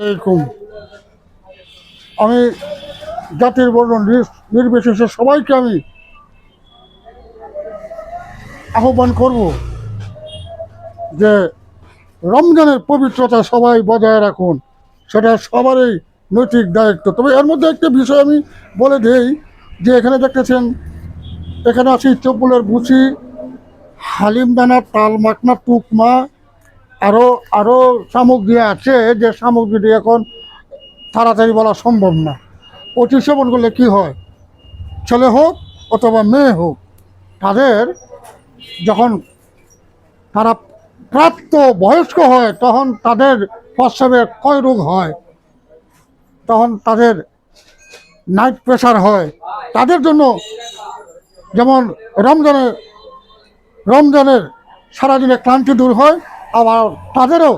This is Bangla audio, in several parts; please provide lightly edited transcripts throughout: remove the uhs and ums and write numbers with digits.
এরকম আমি জাতির বর্ণ নির্বিশেষে সবাইকে আমি আহ্বান করব যে রমজানের পবিত্রতা সবাই বজায় রাখুন, সেটা সবারই নৈতিক দায়িত্ব। তবে এর মধ্যে একটা বিষয় আমি বলে দেই যে এখানে দেখতেছেন, এখানে আছে ইচ্ছপুলের বুচি, হালিম দানা, তাল মাখনা, টুকমা, আরও আরও সামগ্রী আছে যে সামগ্রীটি এখন তাড়াতাড়ি বলা সম্ভব না। অতি সেবন করলে কী হয়, ছেলে হোক অথবা মেয়ে হোক, তাদের যখন তারা প্রাপ্ত বয়স্ক হয় তখন তাদের প্রস্রাবে ক্ষয় রোগ হয়, তখন তাদের নাইট প্রেশার হয়। তাদের জন্য যেমন রমজানের রমজানের সারাদিনে ক্লান্তি দূর হয়, আবার তাদেরও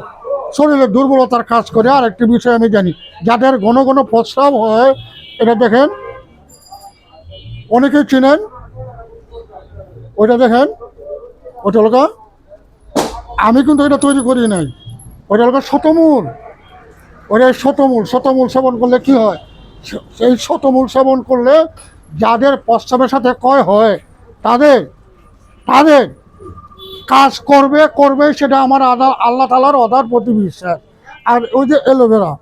শরীরে দুর্বলতার কাজ করে। আর একটি বিষয় আমি জানি, যাদের ঘন ঘন প্রস্রাব হয়, এটা দেখেন, অনেকেই চিনেন, ওইটা দেখেন, ওটা হলো, আমি কিন্তু এটা তৈরি করি নাই, ওইটা হলো শতমূল। ওই শতমূল সেবন করলে কি হয়, সেই শতমূল সেবন করলে যাদের প্রস্রাবের সাথে ক্ষয় হয় তাদের তাদের কাজ করবে সেটা আমার আল্লাহ তাআলার অধার প্রতি বিশ্বাস। আর ওই যে এলোভেরা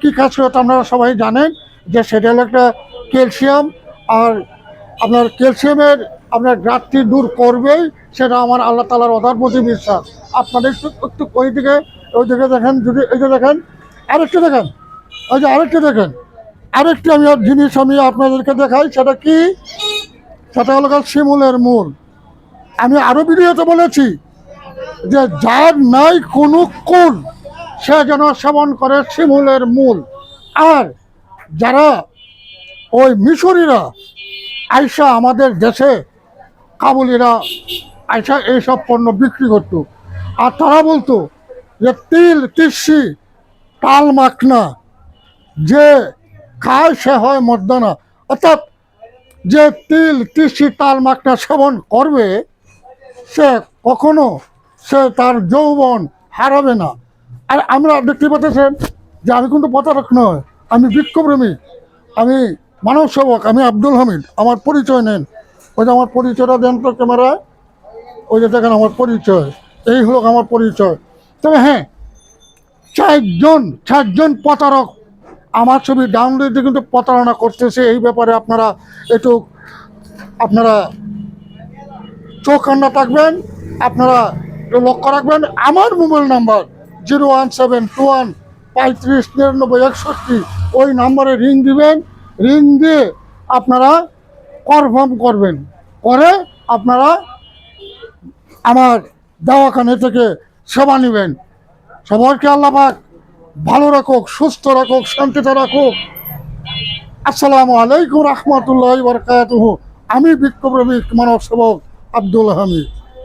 কি কাজ করে আপনারা সবাই জানেন, যে সেটা হলো একটা ক্যালসিয়াম। আর আপনার ক্যালসিয়ামের আপনার ঘাটতি দূর করবেই, সেটা আমার আল্লাহ তাআলার অধার প্রতি বিশ্বাস। আপনাদের একটু ওই দিকে দেখেন, যদি এই যে দেখেন, আরেকটা দেখেন, ওই যে আরেকটা দেখেন, আরেকটি আমি জিনিস আমি আপনাদেরকে দেখাই, সেটা কি, সেটা হলো শিমুলের মূল। আমি আরও ভিডিওতে বলেছি যে যার নাই কোনো কুল সে যেন সেবন করে শিমুলের মূল। আর যারা ওই মিশরীরা আইসা আমাদের দেশে, কাবুলিরা আইসা এইসব পণ্য বিক্রি করতো, আর তারা বলতো যে তিল তিসি তাল মাখনা যে খায় সে হয় মর্দানা। অর্থাৎ যে তিল তিসি তাল মাখনা সেবন করবে সে কখনো তার যৌবন হারাবে না। আর আমরা দেখতে পাচ্ছেন যে আমি কিন্তু প্রতারক নয়, আমি বৃক্ষপ্রেমী, আমি মানব সেবক, আমি আব্দুল হামিদ। আমার পরিচয় নেন, ওই যে আমার পরিচয়টা দেন তো ক্যামেরায়, ওই যে দেখেন আমার পরিচয়, এই হলো আমার পরিচয়। তবে হ্যাঁ, চারজন প্রতারক আমার ছবি ডাউনলোড দিয়ে কিন্তু প্রতারণা করতেছে। এই ব্যাপারে আপনারা চোখ কান্না থাকবেন, আপনারা লক্ষ্য রাখবেন। আমার মোবাইল নাম্বার 01721359961, ওই নাম্বারে রিং দিবেন। রিং দিয়ে আপনারা কনফার্ম করবেন, করে আপনারা আমার দওয়াখানা থেকে সেবা নেবেন। সবাইকে আল্লাহ পাক ভালো রাখুক, সুস্থ রাখুক, শান্তিতে রাখুক। আসসালামু আলাইকুম রহমতুল্লাহি ওয়া বারাকাতুহু। আমি বিক্ষোভ্রমিক মানব সেবক আব্দুল হামিদ।